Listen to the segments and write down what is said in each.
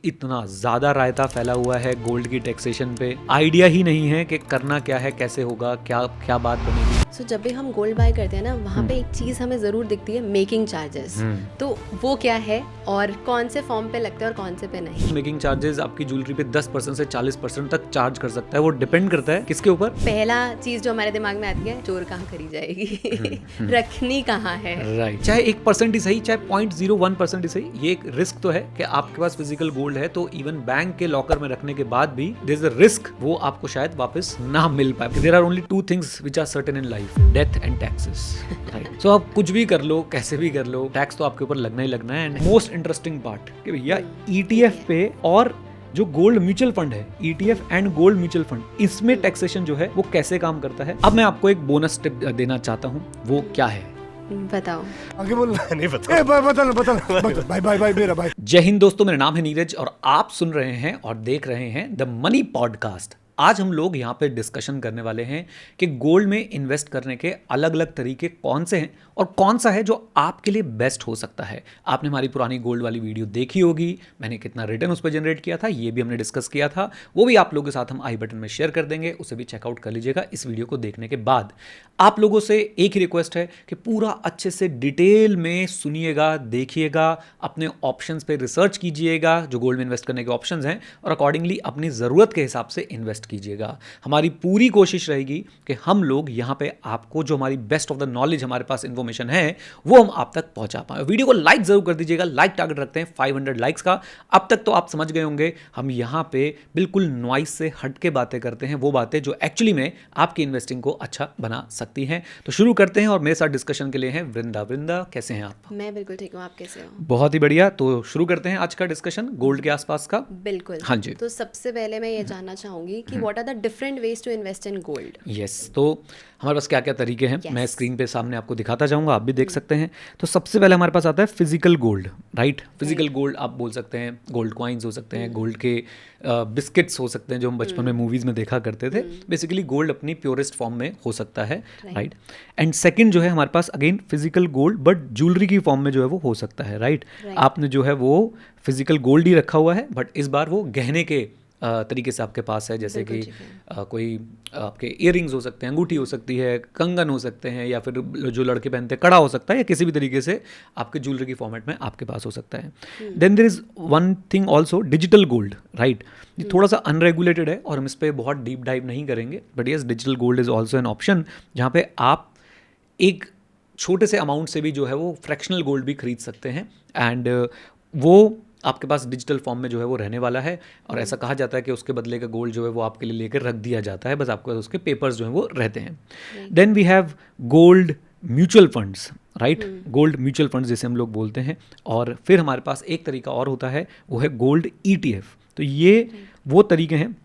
इतना ज़्यादा रायता फैला हुआ है गोल्ड की टैक्सेशन पे, आइडिया ही नहीं है कि करना क्या है, कैसे होगा, क्या क्या बात बनेगी। सो जब भी हम गोल्ड बाय करते हैं ना, वहाँ पे एक चीज़ हमें ज़रूर दिखती है, मेकिंग चार्जेस। तो वो क्या है और कौन से फॉर्म पे लगते हैं और कौन से पे नहीं। मेकिंग चार्जेस आपकी ज्वेलरी पे 10% से 40% तक चार्ज कर सकता है। वो डिपेंड करता है किसके ऊपर। पहला चीज़ जो हमारे दिमाग में आती है, चोर कहाँ करी जाएगी, रखनी कहाँ है। राइट, चाहे 1% ही सही, चाहे 0.01% ही सही, ये एक रिस्क तो है कि आपके पास फिजिकल गोल्ड है तो इवन बैंक के लॉकर में रखने के बाद भी देयर इज अ रिस्क वो आपको शायद वापस ना मिल पाए। There are only two things which are certain in life, death and taxes. Right, so आप कुछ भी कर लो, कैसे भी कर लो, टैक्स तो आपके ऊपर लगना ही लगना है। एंड मोस्ट इंटरेस्टिंग पार्ट कि भैया ईटीएफ पे और जो गोल्ड म्यूचुअल फंड है, ETF and gold mutual fund, इसमें टैक्सेशन जो है वो कैसे काम करता है। अब मैं आपको एक बोनस टिप देना चाहता हूँ, वो क्या है बताओ। आगे बोलना नहीं पता। बता भाई भाई भाई मेरा भाई। जय हिंद दोस्तों, मेरा नाम है नीरज और आप सुन रहे हैं और देख रहे हैं द मनी पॉडकास्ट। आज हम लोग यहाँ पे डिस्कशन करने वाले हैं कि गोल्ड में इन्वेस्ट करने के अलग अलग तरीके कौन से हैं और कौन सा है जो आपके लिए बेस्ट हो सकता है। आपने हमारी पुरानी गोल्ड वाली वीडियो देखी होगी, मैंने कितना रिटर्न उस पर जनरेट किया था ये भी हमने डिस्कस किया था, वो भी आप लोगों के साथ हम आई बटन में शेयर कर देंगे, उसे भी चेकआउट कर लीजिएगा इस वीडियो को देखने के बाद। आप लोगों से एक ही रिक्वेस्ट है कि पूरा अच्छे से डिटेल में सुनिएगा, देखिएगा, अपने ऑप्शंस पे रिसर्च कीजिएगा जो गोल्ड में इन्वेस्ट करने के ऑप्शंस हैं और अकॉर्डिंगली अपनी ज़रूरत के हिसाब से इन्वेस्ट कीजिएगा। हमारी पूरी कोशिश रहेगी कि हम लोग यहाँ पे आपको जो हमारी बेस्ट ऑफ द नॉलेज हमारे पास इन्फॉर्मेशन है वो हम आप तक पहुंचा पाए। वीडियो को लाइक जरूर कर दीजिएगा, लाइक टारगेट रखते हैं 500 लाइक्स का। अब तक तो आप समझ गए होंगे हम यहाँ पे बिल्कुल नॉइस से हट के बातें करते हैं, वो बातें जो एक्चुअली में आपकी इन्वेस्टिंग को अच्छा बना सकती हैं। तो शुरू करते हैं और मेरे साथ डिस्कशन के लिए हैं वृंदा। वृंदा कैसे हैं आप? मैं बिल्कुल ठीक हूँ, आप कैसे हो? बहुत ही बढ़िया। तो शुरू करते हैं आज का डिस्कशन गोल्ड के आसपास का। बिल्कुल, हाँ जी। तो सबसे पहले मैं ये जानना चाहूंगी कि what are the different ways to invest in gold. Yes, तो हमारे पास क्या क्या तरीके हैं Yes. मैं स्क्रीन पे सामने आपको दिखाता जाऊंगा, आप भी देख सकते हैं। तो सबसे पहले हमारे पास आता है physical gold. Right, physical gold आप बोल सकते हैं, गोल्ड कॉइन्स हो सकते हैं, गोल्ड के बिस्किट्स हो सकते हैं जो हम बचपन में मूवीज़ में देखा करते थे। बेसिकली गोल्ड अपनी प्योरेस्ट फॉर्म में हो सकता है। राइट, एंड सेकंड जो है हमारे पास again physical gold but jewellery की फॉर्म में जो है वो हो सकता है। राइट, आपने जो है वो फिजिकल गोल्ड ही रखा हुआ है बट इस बार वो गहने के तरीके से आपके पास है, जैसे कि कोई आपके इयररिंग्स हो सकते हैं, अंगूठी हो सकती है, कंगन हो सकते हैं, या फिर जो लड़के पहनते हैं कड़ा हो सकता है, या किसी भी तरीके से आपके ज्वेलरी की फॉर्मेट में आपके पास हो सकता है। Then there is one thing also, digital gold. Right, ये थोड़ा सा अनरेगुलेटेड है और हम इस पर बहुत डीप डाइव नहीं करेंगे, but yes digital gold is also an option जहाँ पे आप एक छोटे से अमाउंट से भी जो है वो फ्रैक्शनल गोल्ड भी खरीद सकते हैं एंड वो आपके पास डिजिटल फॉर्म में जो है वो रहने वाला है। और ऐसा कहा जाता है कि उसके बदले का गोल्ड जो है वो आपके लिए लेकर रख दिया जाता है, बस आपके पास उसके पेपर्स जो हैं वो रहते हैं। Then we have gold mutual funds. Right, gold mutual funds जैसे हम लोग बोलते हैं। और फिर हमारे पास एक तरीका और होता है, वो है गोल्ड ईटीएफ। तो ये वो तरीके हैं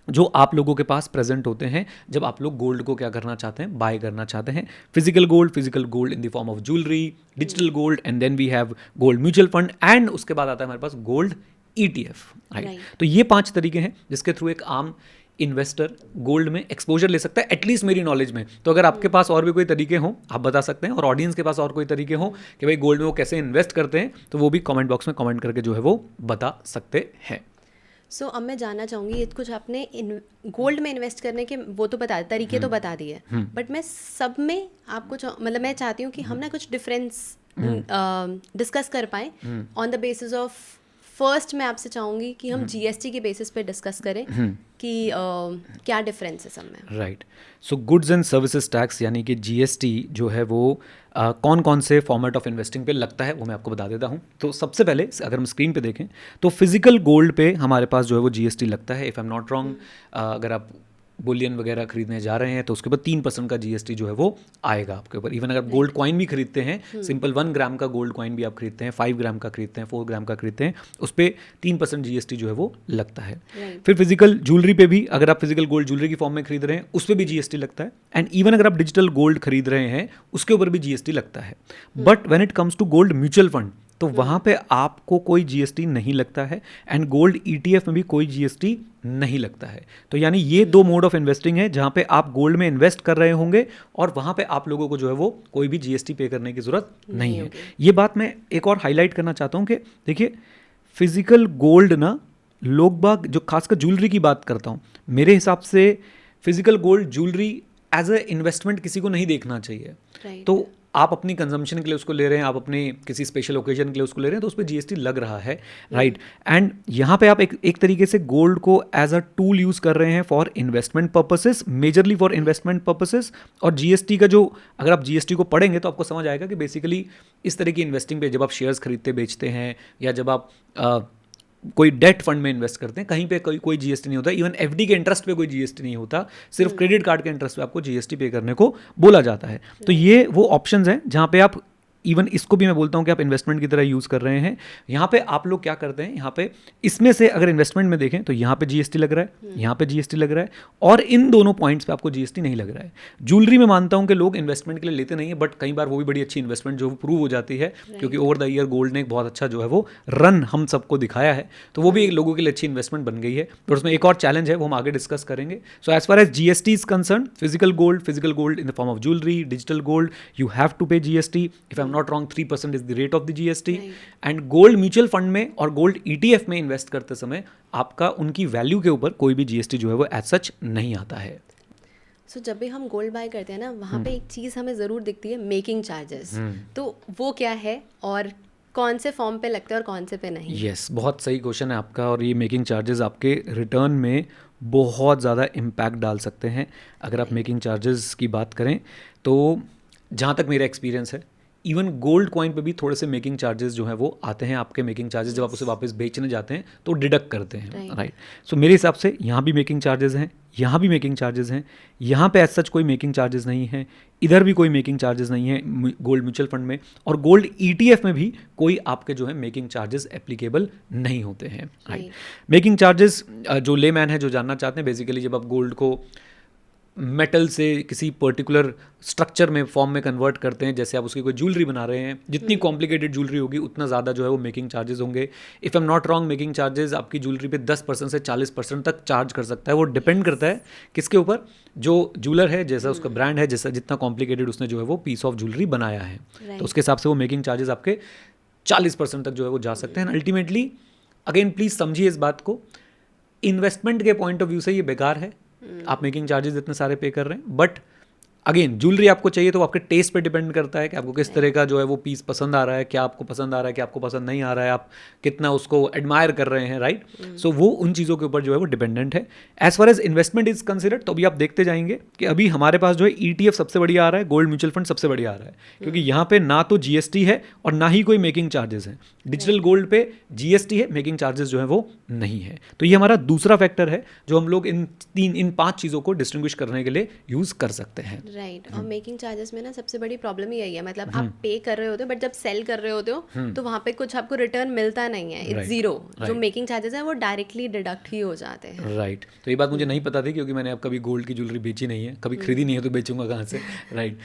जो आप लोगों के पास प्रेजेंट होते हैं जब आप लोग गोल्ड को क्या करना चाहते हैं, बाय करना चाहते हैं। Physical gold in the form of jewellery, digital gold, and then we have gold mutual fund, and उसके बाद आता है हमारे पास गोल्ड ईटीएफ। राइट, तो ये 5 तरीके हैं जिसके थ्रू एक आम इन्वेस्टर गोल्ड में एक्सपोजर ले सकता है, एटलीस्ट मेरी नॉलेज में। तो अगर आपके पास और भी कोई तरीके हों आप बता सकते हैं, और ऑडियंस के पास और कोई तरीके हों कि भाई गोल्ड में वो कैसे इन्वेस्ट करते हैं, तो वो भी कमेंट बॉक्स में कमेंट करके जो है वो बता सकते हैं। सो अब मैं जानना चाहूँगी, ये कुछ आपने गोल्ड में इन्वेस्ट करने के वो तो बता तरीके तो बता दिए, बट मैं सब में आपको मतलब मैं चाहती हूँ कि हम ना कुछ डिफरेंस डिस्कस कर पाएँ on the basis of. First मैं आपसे चाहूँगी कि हम जीएसटी के बेसिस पे डिस्कस करें कि क्या डिफरेंस है सब में। Right, so goods and services tax यानी कि जीएसटी जो है वो कौन कौन से फॉर्मेट ऑफ इन्वेस्टिंग पे लगता है वो मैं आपको बता देता हूँ। तो सबसे पहले अगर हम स्क्रीन पे देखें तो फिजिकल गोल्ड पे हमारे पास जो है वो जीएसटी लगता है, if I am not wrong. अगर आप बुलियन वगैरह खरीदने जा रहे हैं तो उसके ऊपर 3% का जीएसटी जो है वो आएगा आपके ऊपर। इवन अगर गोल्ड कॉइन भी खरीदते हैं, सिंपल 1 ग्राम का गोल्ड कॉइन भी आप खरीदते हैं, 5 ग्राम का खरीदते हैं, 4 ग्राम का खरीदते हैं, उस पर 3% जीएसटी जो है वो लगता है। फिर फिजिकल ज्वेलरी पे भी अगर आप फिजिकल गोल्ड ज्वेलरी की फॉर्म में खरीद रहे हैं उस पर भी जीएसटी लगता है। एंड इवन अगर आप डिजिटल गोल्ड खरीद रहे हैं उसके ऊपर भी जीएसटी लगता है। But when it comes to gold mutual fund तो वहाँ पे आपको कोई जीएसटी नहीं लगता है, एंड गोल्ड ईटीएफ में भी कोई जीएसटी नहीं लगता है। तो यानी ये 2 मोड ऑफ इन्वेस्टिंग है जहाँ पे आप गोल्ड में इन्वेस्ट कर रहे होंगे और वहाँ पे आप लोगों को जो है वो कोई भी जीएसटी पे करने की ज़रूरत नहीं है। ये बात मैं एक और हाईलाइट करना चाहता हूँ कि देखिए फिजिकल गोल्ड ना, लोग बाग जो खासकर ज्वेलरी की बात करता हूँ, मेरे हिसाब से physical gold jewellery as a investment किसी को नहीं देखना चाहिए। Right. तो आप अपनी कंजम्पशन के लिए उसको ले रहे हैं, आप अपने किसी स्पेशल ओकेजन के लिए उसको ले रहे हैं, तो उस पर जीएसटी लग रहा है, राइट। एंड यहाँ पे आप एक तरीके से गोल्ड को एज अ टूल यूज़ कर रहे हैं for investment purposes, majorly for investment purposes. और जीएसटी का जो, अगर आप जीएसटी को पढ़ेंगे तो आपको समझ आएगा कि बेसिकली इस तरह की इन्वेस्टिंग पे, जब आप शेयर्स खरीदते बेचते हैं, या जब आप कोई डेट फंड में इन्वेस्ट करते हैं, कहीं पे कोई जीएसटी नहीं होता। इवन एफडी के इंटरेस्ट पे कोई जीएसटी नहीं होता, सिर्फ क्रेडिट कार्ड के इंटरेस्ट पे आपको जीएसटी पे करने को बोला जाता है। तो ये वो ऑप्शंस हैं जहाँ पे आप, इवन इसको भी मैं बोलता हूँ कि आप इन्वेस्टमेंट की तरह यूज़ कर रहे हैं। यहाँ पे आप लोग क्या करते हैं, यहाँ पे इसमें से अगर इन्वेस्टमेंट में देखें तो यहाँ पे जीएसटी लग रहा है, यहाँ पे जीएसटी लग रहा है, और इन दोनों पॉइंट्स पे आपको जीएसटी नहीं लग रहा है। ज्वेलरी में मानता हूँ कि लोग इन्वेस्टमेंट के लिए लेते नहीं है, बट कई बार वो भी बड़ी अच्छी इन्वेस्टमेंट जो प्रूव हो जाती है, क्योंकि ओवर द ईयर गोल्ड ने एक बहुत अच्छा जो है वो रन हम सबको दिखाया है, तो वो भी एक लोगों के लिए अच्छी इन्वेस्टमेंट बन गई है। तो उसमें एक और चैलेंज है, वो हम आगे डिस्कस करेंगे। So as far as GST is concern, physical gold in the form of jewellery, digital gold, you have to pay GST. If I am not wrong 3% is the rate of the GST. And gold mutual fund में और gold ETF में invest करते समय आपका उनकी value के ऊपर कोई भी जीएसटी जो है वो एज सच नहीं आता है। सो जब भी हम गोल्ड बाय करते हैं ना, वहाँ पे एक चीज़ हमें ज़रूर दिखती है, मेकिंग चार्जेस। तो वो क्या है और कौन से फॉर्म पे लगते हैं और कौन से पे नहीं? यस, बहुत सही क्वेश्चन है आपका। और ये मेकिंग चार्जेस आपके रिटर्न में बहुत ज़्यादा इम्पैक्ट डाल सकते हैं। अगर आप मेकिंग चार्जेस की बात करें तो जहाँ तक मेरा एक्सपीरियंस है, इवन गोल्ड कॉइन पे भी थोड़े से मेकिंग चार्जेस जो है वो आते हैं। आपके मेकिंग चार्जेस जब आप उसे वापस बेचने जाते हैं तो डिडक्ट करते हैं, राइट। सो मेरे हिसाब से यहाँ भी मेकिंग चार्जेस हैं, यहाँ भी मेकिंग चार्जेस हैं, यहाँ पे एज सच कोई मेकिंग चार्जेस नहीं है, इधर भी कोई मेकिंग चार्जेस नहीं है गोल्ड म्यूचुअल फंड में, और गोल्ड ईटीएफ में भी कोई आपके जो है मेकिंग चार्जेस एप्लीकेबल नहीं होते हैं, राइट। मेकिंग चार्जेस जो लेमैन है जो जानना चाहते हैं, बेसिकली जब आप गोल्ड को मेटल से किसी पर्टिकुलर स्ट्रक्चर में, फॉर्म में कन्वर्ट करते हैं, जैसे आप उसकी कोई ज्वेलरी बना रहे हैं, जितनी कॉम्प्लिकेटेड ज्वेलरी होगी उतना ज़्यादा जो है वो मेकिंग चार्जेस होंगे। If I am not wrong, making charges आपकी ज्वेलरी पे 10% से 40% तक चार्ज कर सकता है। वो डिपेंड करता है किसके ऊपर, जो ज्वेलर है, जैसा उसका ब्रांड है, जैसा जितना कॉम्प्लिकेटेड उसने जो है वो पीस ऑफ ज्वेलरी बनाया है, तो उसके हिसाब से वो मेकिंग चार्जेस आपके 40% तक जो है वो जा सकते हैं। अल्टीमेटली अगेन प्लीज़ समझिए इस बात को, इन्वेस्टमेंट के पॉइंट ऑफ व्यू से ये बेकार है, आप मेकिंग चार्जेस इतने सारे पे कर रहे हैं। बट अगेन ज्वेलरी आपको चाहिए तो आपके टेस्ट पे डिपेंड करता है कि आपको किस तरह का जो है वो पीस पसंद आ रहा है, क्या आपको पसंद आ रहा है, क्या आपको पसंद नहीं आ रहा है, आप कितना उसको एडमायर कर रहे हैं, राइट। सो वो उन चीज़ों के ऊपर जो है वो डिपेंडेंट है। As far as investment is considered, तो अभी आप देखते जाएंगे कि अभी हमारे पास जो है ईटीएफ सबसे बढ़िया आ रहा है, गोल्ड म्यूचुअल फंड सबसे बढ़िया आ रहा है, क्योंकि यहाँ पे ना तो जीएसटी है और ना ही कोई मेकिंग चार्जेस है। डिजिटल गोल्ड पे जीएसटी है, मेकिंग चार्जेस जो है वो नहीं है। तो ये हमारा दूसरा फैक्टर है जो हम लोग इन 5 चीज़ों को डिस्टिंग्विश करने के लिए यूज़ कर सकते हैं, राइट। और मेकिंग चार्जेस में ना सबसे बड़ी प्रॉब्लम ही यही है, मतलब आप पे कर रहे होते हो बट जब सेल कर रहे होते हो तो वहाँ पे कुछ आपको रिटर्न मिलता नहीं है, इट्स जीरो। जो मेकिंग चार्जेस है वो डायरेक्टली डिडक्ट ही हो जाते हैं, राइट। तो ये बात मुझे नहीं पता थी, क्योंकि मैंने अब कभी गोल्ड की ज्वेलरी बेची नहीं है, कभी खरीदी नहीं है, तो बेचूंगा कहाँ से, राइट।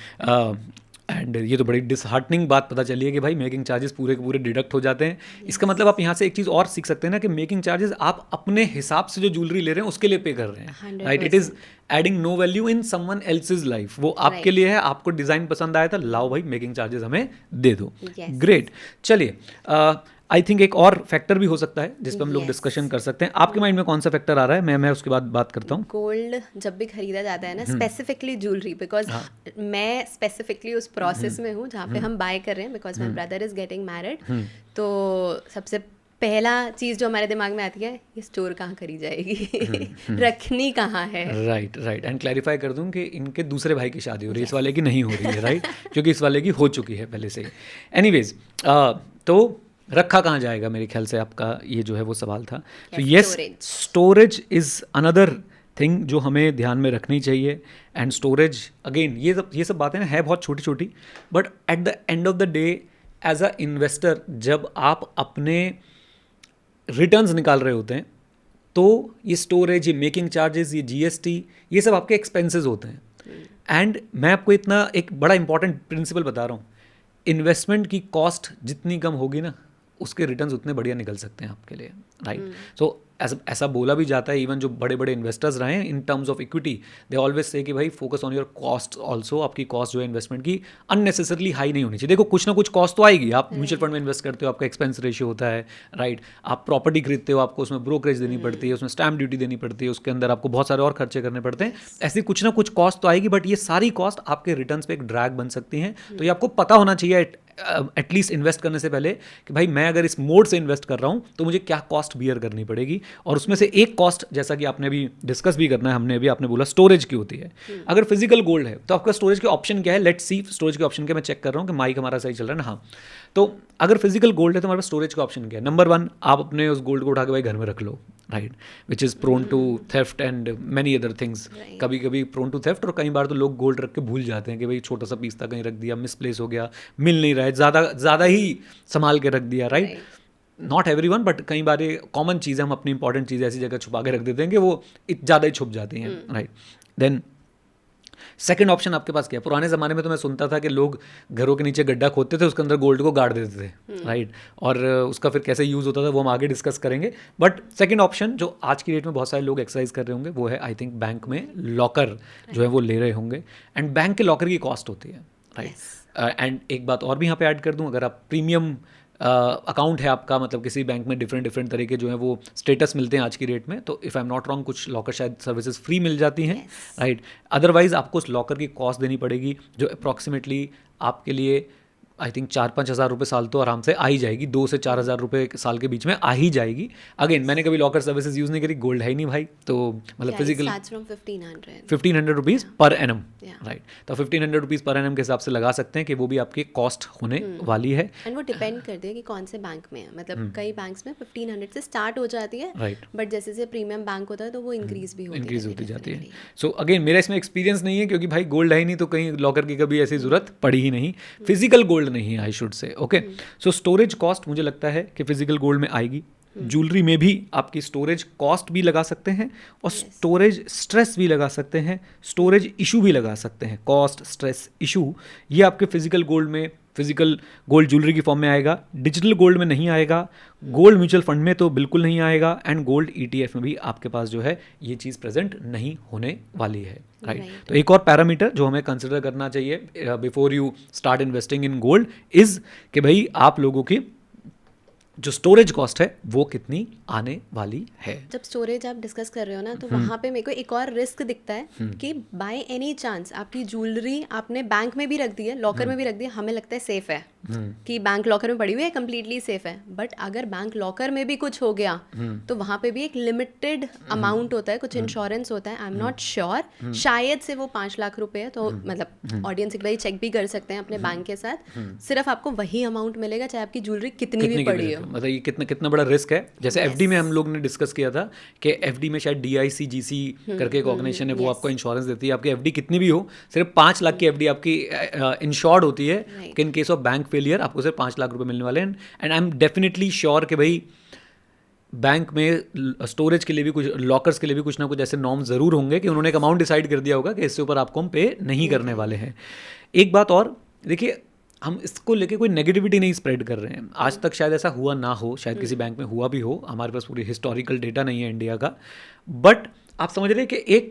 एंड ये तो बड़ी डिसहार्टनिंग बात पता चली है कि भाई मेकिंग चार्जेस पूरे के पूरे डिडक्ट हो जाते हैं। इसका मतलब आप यहाँ से एक चीज़ और सीख सकते हैं ना, कि मेकिंग चार्जेस आप अपने हिसाब से जो ज्वेलरी ले रहे हैं उसके लिए पे कर रहे हैं, right. It is adding no value in someone else's life. वो आपके लिए है, आपको डिज़ाइन पसंद आया था, लाओ भाई मेकिंग चार्जेस हमें दे दो, ग्रेट। चलिए, आई थिंक एक और फैक्टर भी हो सकता है जिस पर हम लोग डिस्कशन कर सकते हैं। आपके माइंड में कौन सा फैक्टर आ रहा है? मैं उसके बाद बात करता हूँ। गोल्ड जब भी खरीदा जाता है ना, स्पेसिफिकली ज्वेलरी, बिकॉज मैं स्पेसिफिकली उस प्रोसेस में हूँ जहाँ पे हम बाय कर रहे हैं, because my brother is getting married. तो सबसे पहला चीज़ जो हमारे दिमाग में आती है, ये स्टोर कहाँ करी जाएगी, रखनी कहाँ है, राइट। एंड क्लैरिफाई कर दूं कि इनके दूसरे भाई की शादी हो रही है, इस वाले की नहीं हो रही है, राइट, क्योंकि इस वाले की हो चुकी है पहले से ही। एनीवेज, तो रखा कहाँ जाएगा, मेरे ख्याल से आपका ये जो है वो सवाल था। तो yes, storage is another thing जो हमें ध्यान में रखनी चाहिए। एंड स्टोरेज अगेन, ये सब बातें है बहुत छोटी छोटी, but at the end of the day as a investor जब आप अपने रिटर्न्स निकाल रहे होते हैं, तो ये स्टोरेज, ये मेकिंग चार्जेस, ये जीएसटी, ये सब आपके एक्सपेंसेस होते हैं। एंड मैं आपको इतना एक बड़ा इंपॉर्टेंट प्रिंसिपल बता रहा हूँ, इन्वेस्टमेंट की कॉस्ट जितनी कम होगी ना, उसके रिटर्न्स उतने बढ़िया निकल सकते हैं आपके लिए, राइट। सो ऐसा बोला भी जाता है, इवन जो बड़े बड़े इन्वेस्टर्स रहे हैं in terms of equity, they always say कि भाई focus on your cost also, आपकी कॉस्ट जो है इन्वेस्टमेंट की अननेसेसरली हाई नहीं होनी चाहिए। देखो कुछ ना कुछ कॉस्ट तो आएगी, आप म्यूचुअल फंड में इन्वेस्ट करते हो, आपका एक्सपेंस रेशियो होता है, राइट, आप प्रॉपर्टी खरीदते हो, आपको उसमें ब्रोकरेज देनी पड़ती है, उसमें स्टैम्प ड्यूटी देनी पड़ती है, उसके अंदर आपको बहुत सारे और खर्चे करने पड़ते हैं, ऐसी कुछ ना कुछ कॉस्ट तो आएगी, बट ये सारी कॉस्ट आपके रिटर्न्स पे एक ड्रैग बन सकती हैं। तो ये आपको पता होना चाहिए एटलीस्ट इन्वेस्ट करने से पहले कि भाई मैं अगर इस मोड से इन्वेस्ट कर रहा हूं तो मुझे क्या कॉस्ट बियर करनी पड़ेगी। और उसमें से एक कॉस्ट, जैसा कि आपने अभी डिस्कस भी करना है, हमने अभी आपने बोला स्टोरेज की होती है। अगर फिजिकल गोल्ड है तो आपका स्टोरेज के ऑप्शन क्या है, लेट्स सी स्टोरेज के ऑप्शन क्या, मैं चेक कर रहा हूं कि माइक हमारा सही चल रहा है ना, हाँ। तो अगर फिजिकल गोल्ड है तो हमारे पास स्टोरेज का ऑप्शन क्या है, नंबर 1 आप अपने उस गोल्ड को उठा के भाई घर में रख लो, right, which is prone to theft and many other things. कभी कभी प्रोन टू थेफ्ट, और कई बार तो लोग गोल्ड रख के भूल जाते हैं कि भाई छोटा सा पीस था कहीं रख दिया, मिसप्लेस हो गया, मिल नहीं रहा है, ज़्यादा ही संभाल के रख दिया, राइट। नॉट एवरीवन, बट कई बार ये कॉमन चीज़ है, हम अपनी इंपॉर्टेंट चीज़ें ऐसी जगह छुपा के रख देते हैं कि वो ज़्यादा ही छुप जाती हैं, राइट। देन सेकंड ऑप्शन आपके पास क्या है, पुराने ज़माने में तो मैं सुनता था कि लोग घरों के नीचे गड्ढा खोदते थे, उसके अंदर गोल्ड को गाड़ देते थे, राइट, और उसका फिर कैसे यूज़ होता था वो हम आगे डिस्कस करेंगे। बट सेकंड ऑप्शन जो आज की डेट में बहुत सारे लोग एक्सरसाइज कर रहे होंगे वो है, आई थिंक, बैंक में लॉकर जो है वो ले रहे होंगे, एंड बैंक के लॉकर की कॉस्ट होती है, राइट। एंड एक बात और भी यहाँ पे ऐड कर दूँ, अगर आप प्रीमियम अकाउंट है आपका, मतलब किसी बैंक में डिफरेंट तरीके जो है वो स्टेटस मिलते हैं आज की डेट में, तो if I am not wrong कुछ लॉकर शायद सर्विसेज फ्री मिल जाती हैं, राइट। अदरवाइज आपको उस लॉकर की कॉस्ट देनी पड़ेगी जो अप्रॉक्सीमेटली आपके लिए आई थिंक 4-5 हज़ार रुपये साल तो आराम से आ ही जाएगी, 2 से 4 हज़ार रुपये साल के बीच में आ ही जाएगी। अगेन मैंने कभी लॉकर सर्विसेज यूज़ नहीं करी, गोल्ड है ही नहीं भाई, तो मतलब physical 1500 rupees per annum, right. तो 1500 रुपीज़ पर एनम के हिसाब से लगा सकते हैं कि वो भी आपकी कॉस्ट होने वाली है। एंड वो डिपेंड करती है कि कौन से बैंक में है, मतलब कई बैंक्स में 1500 से स्टार्ट हो जाती है, राइट, बट जैसे जैसे प्रीमियम बैंक होता है तो वो इंक्रीज होती जाती है। सो अगेन मेरा इसमें एक्सपीरियंस नहीं है क्योंकि भाई गोल्ड है ही नहीं, तो कहीं लॉकर की कभी ऐसी जरूरत पड़ी ही नहीं, फिजिकल गोल्ड नहीं है, I should say, okay. So storage cost मुझे लगता है कि फिजिकल गोल्ड में आएगी। ज्वेलरी में भी आपकी स्टोरेज कॉस्ट भी लगा सकते हैं और स्टोरेज स्ट्रेस भी लगा सकते हैं, स्टोरेज इशू भी लगा सकते हैं। कॉस्ट, स्ट्रेस, इशू, ये आपके फिजिकल गोल्ड में, फिजिकल गोल्ड ज्वेलरी की फॉर्म में आएगा, डिजिटल गोल्ड में नहीं आएगा, गोल्ड म्यूचुअल फंड में तो बिल्कुल नहीं आएगा, एंड गोल्ड ETF में भी आपके पास जो है ये चीज़ प्रेजेंट नहीं होने वाली है, राइट। तो एक और पैरामीटर जो हमें कंसिडर करना चाहिए before you start investing in gold is कि भाई आप लोगों की जो स्टोरेज कॉस्ट है वो कितनी आने वाली है। जब स्टोरेज आप डिस्कस कर रहे हो ना, तो वहाँ पे मेरे को एक और रिस्क दिखता है कि बाय एनी चांस आपकी ज्वेलरी आपने बैंक में भी रख दी है, लॉकर में भी रख दी है, हमें लगता है सेफ है कि बैंक लॉकर में पड़ी हुई है, कंप्लीटली सेफ है, बट अगर बैंक लॉकर में भी कुछ हो गया तो वहाँ पे भी एक लिमिटेड अमाउंट होता है, कुछ इंश्योरेंस होता है, आई एम नॉट श्योर, शायद से वो 5 लाख रुपए है, तो मतलब ऑडियंस एक बार चेक भी कर सकते हैं अपने बैंक के साथ, सिर्फ आपको वही अमाउंट मिलेगा चाहे आपकी ज्वेलरी कितनी भी पड़ी हो। मतलब ये कितना बड़ा रिस्क है। जैसे FD में हम लोग ने डिस्कस किया था कि FD में शायद DICGC करके एक ऑर्गेनाइजेशन है, वो आपको इंश्योरेंस देती है, आपकी FD कितनी भी हो, सिर्फ 5 लाख की FD आपकी इंश्योर्ड होती है कि इन केस ऑफ बैंक फेलियर आपको सिर्फ 5 लाख रुपए मिलने वाले हैं। And I am definitely sure कि भाई बैंक में स्टोरेज के लिए भी कुछ, लॉकर्स के लिए भी कुछ ना कुछ ऐसे नॉर्म ज़रूर होंगे कि उन्होंने एक अमाउंट डिसाइड कर दिया होगा कि इससे ऊपर आपको हम पे नहीं करने वाले हैं। एक बात और देखिए, हम इसको लेके कोई नेगेटिविटी नहीं स्प्रेड कर रहे हैं, आज तक शायद ऐसा हुआ ना हो, शायद किसी बैंक में हुआ भी हो, हमारे पास पूरी हिस्टोरिकल डेटा नहीं है इंडिया का, बट आप समझ रहे हैं कि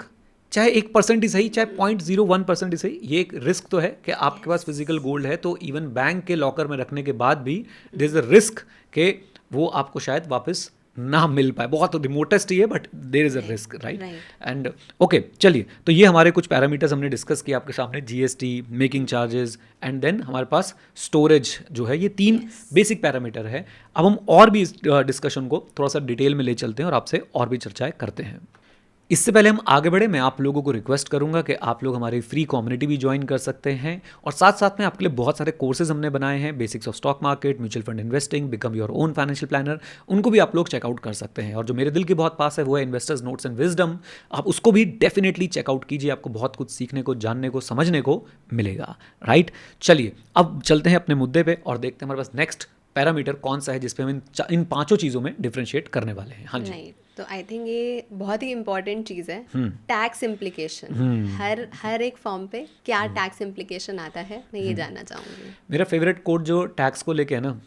चाहे 1% ही सही, चाहे 0.01% ही सही, ये एक रिस्क तो है कि आपके पास फिजिकल गोल्ड है तो इवन बैंक के लॉकर में रखने के बाद भी देयर इज अ रिस्क कि वो आपको शायद वापस ना मिल पाए। बहुत रिमोटेस्ट ही है but there is a risk, right. And okay, चलिए, तो ये हमारे कुछ पैरामीटर्स हमने डिस्कस किया आपके सामने, GST, making charges, and then हमारे पास स्टोरेज जो है, ये 3 बेसिक पैरामीटर है। अब हम और भी इस डिस्कशन को थोड़ा सा डिटेल में ले चलते हैं और आपसे और भी चर्चाएं करते हैं। इससे पहले हम आगे बढ़े, मैं आप लोगों को रिक्वेस्ट करूंगा कि आप लोग हमारी फ्री कम्युनिटी भी ज्वाइन कर सकते हैं, और साथ साथ में आपके लिए बहुत सारे कोर्सेज हमने बनाए हैं, basics of stock market, mutual fund investing, become your own financial planner, उनको भी आप लोग चेकआउट कर सकते हैं। और जो मेरे दिल के बहुत पास है वो है इन्वेस्टर्स नोट्स एंड विजडम, आप उसको भी डेफिनेटली चेकआउट कीजिए, आपको बहुत कुछ सीखने को, जानने को, समझने को मिलेगा, राइट। चलिए अब चलते हैं अपने मुद्दे पर और देखते हैं हमारे पास नेक्स्ट पैरामीटर कौन सा है जिसपे हम इन 5 चीज़ों में डिफ्रेंशिएट करने वाले हैं। हाँ जी, तो आई थिंक ये बहुत ही इंपॉर्टेंट चीज़ है, टैक्स इम्प्लीकेशन। हर एक फॉर्म पे क्या टैक्स इम्प्लीकेशन आता है, मैं ये जानना चाहूँगी। मेरा फेवरेट कोट जो टैक्स को लेके है ना,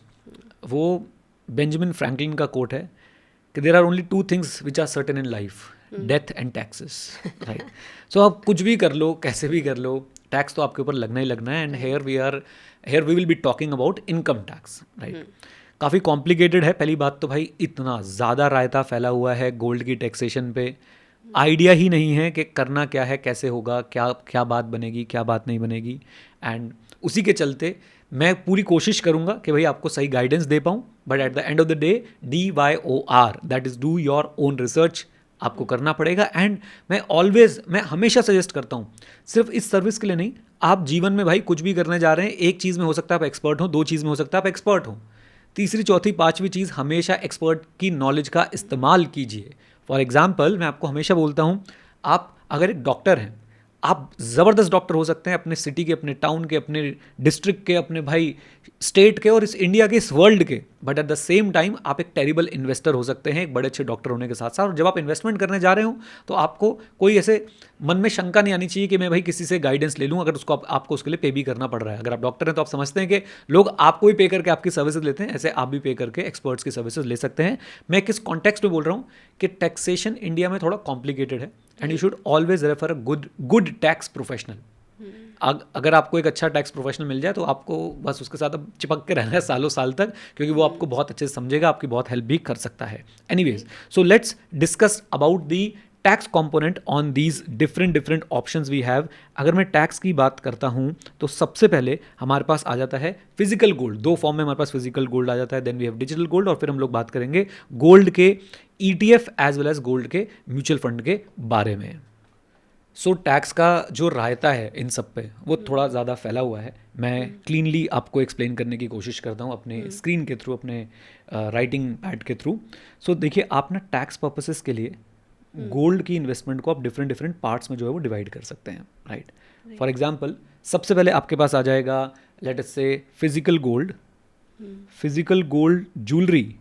वो बेंजामिन फ्रैंकलिन का कोट है कि there are only 2 things which are certain in life, death and taxes, right. So आप कुछ भी कर लो, कैसे भी कर लो, टैक्स तो आपके ऊपर लगना ही लगना है. And here we will be talking about income tax, right. काफ़ी कॉम्प्लिकेटेड है. पहली बात तो भाई इतना ज़्यादा रायता फैला हुआ है गोल्ड की टैक्सेशन पे, आइडिया ही नहीं है कि करना क्या है, कैसे होगा, क्या क्या बात बनेगी, क्या बात नहीं बनेगी. एंड उसी के चलते मैं पूरी कोशिश करूंगा कि भाई आपको सही गाइडेंस दे पाऊँ. But at the end of the day DYOR, that is do your own research, आपको करना पड़ेगा. एंड मैं हमेशा सजेस्ट करता हूँ, सिर्फ इस सर्विस के लिए नहीं, आप जीवन में भाई कुछ भी करने जा रहे हैं, एक चीज़ में हो सकता है आप एक्सपर्ट हो, 2 चीज़ में हो सकता है आप एक्सपर्ट हो, तीसरी चौथी पांचवी चीज़ हमेशा एक्सपर्ट की नॉलेज का इस्तेमाल कीजिए. फॉर एग्जाम्पल मैं आपको हमेशा बोलता हूँ, आप अगर एक डॉक्टर हैं, आप ज़बरदस्त डॉक्टर हो सकते हैं अपने सिटी के, अपने टाउन के, अपने डिस्ट्रिक्ट के, अपने भाई स्टेट के और इस इंडिया के, इस वर्ल्ड के. But at the same time आप एक टेरिबल इन्वेस्टर हो सकते हैं एक बड़े अच्छे डॉक्टर होने के साथ साथ. और जब आप इन्वेस्टमेंट करने जा रहे हो तो आपको कोई ऐसे मन में शंका नहीं आनी चाहिए कि मैं भाई किसी से गाइडेंस ले लूँ, अगर उसको आपको उसके लिए पे भी करना पड़ रहा है. अगर आप डॉक्टर हैं तो आप समझते हैं कि लोग आपको भी पे करके आपकी सर्विसेज लेते हैं, ऐसे आप भी पे करके एक्सपर्ट्स की सर्विसेज ले सकते हैं. मैं किस कॉन्टेक्स्ट में बोल रहा हूँ कि टैक्सेशन इंडिया में थोड़ा कॉम्प्लिकेटेड है and you should always refer a good tax professional. अगर आपको एक अच्छा टैक्स प्रोफेशनल मिल जाए तो आपको बस उसके साथ अब चिपक के रहना है सालों साल तक, क्योंकि वो आपको बहुत अच्छे से समझेगा, आपकी बहुत हेल्प भी कर सकता है. Anyways, so let's discuss about the tax component on these different options we have. अगर मैं टैक्स की बात करता हूँ तो सबसे पहले हमारे पास आ जाता है फिजिकल गोल्ड. 2 फॉर्म में हमारे पास फिजिकल गोल्ड आ जाता है, then we have digital gold, और फिर हम लोग बात करेंगे गोल्ड के ETF as well as gold के म्यूचुअल फंड के बारे में. सो टैक्स का जो रायता है इन सब पे वो थोड़ा ज़्यादा फैला हुआ है. मैं क्लीनली आपको एक्सप्लेन करने की कोशिश करता हूँ अपने स्क्रीन के थ्रू, अपने राइटिंग पैड के थ्रू. सो देखिए, आप ना टैक्स पर्पसेस के लिए गोल्ड की इन्वेस्टमेंट को आप डिफरेंट पार्ट्स में जो है वो डिवाइड कर सकते हैं, राइट. फॉर एग्जांपल, सबसे पहले आपके पास आ जाएगा, लेट अस से physical gold jewellery,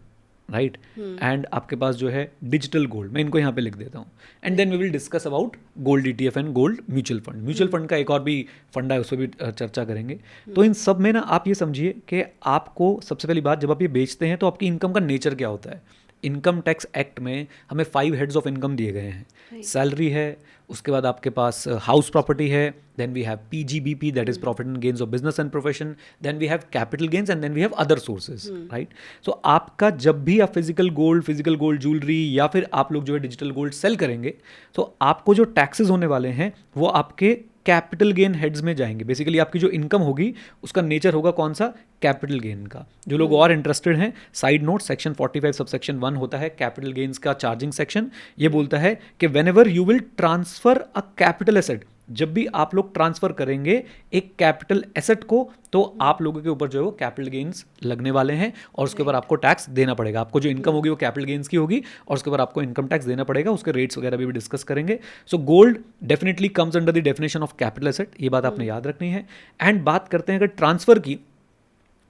right. And आपके पास जो है डिजिटल गोल्ड. मैं इनको यहाँ पे लिख देता हूँ. And then we will discuss about gold ETF and gold mutual fund. Mutual fund का एक और भी फंड है, उस पर भी चर्चा करेंगे. तो इन सब में ना आप ये समझिए कि आपको सबसे पहली बात, जब आप ये बेचते हैं तो आपकी इनकम का नेचर क्या होता है. इनकम टैक्स एक्ट में हमें 5 हेड्स ऑफ इनकम दिए गए हैं. सैलरी है, उसके बाद आपके पास हाउस प्रॉपर्टी है, then we have PGBP, that is profit and gains of business and profession, then we have capital gains, and then we have other sources, right. So आपका जब भी आप फिजिकल गोल्ड ज्वेलरी या फिर आप लोग जो है डिजिटल गोल्ड सेल करेंगे, तो आपको जो टैक्सेस होने वाले हैं वो आपके कैपिटल गेन हेड्स में जाएंगे. बेसिकली आपकी जो इनकम होगी उसका नेचर होगा कौन सा, कैपिटल गेन का. जो लोग और इंटरेस्टेड हैं, साइड नोट, सेक्शन 45 सबसेक्शन 1 होता है कैपिटल गेन्स का चार्जिंग सेक्शन. ये बोलता है कि whenever you will transfer a capital asset, जब भी आप लोग ट्रांसफर करेंगे एक कैपिटल एसेट को, तो आप लोगों के ऊपर जो है वो कैपिटल गेन्स लगने वाले हैं और उसके ऊपर आपको टैक्स देना पड़ेगा. आपको जो इनकम होगी वो कैपिटल गेन्स की होगी और उसके ऊपर आपको इनकम टैक्स देना पड़ेगा. उसके रेट्स वगैरह भी डिस्कस करेंगे. So gold definitely comes under the definition of capital asset, ये बात आपने याद रखनी है. एंड बात करते हैं अगर ट्रांसफर की,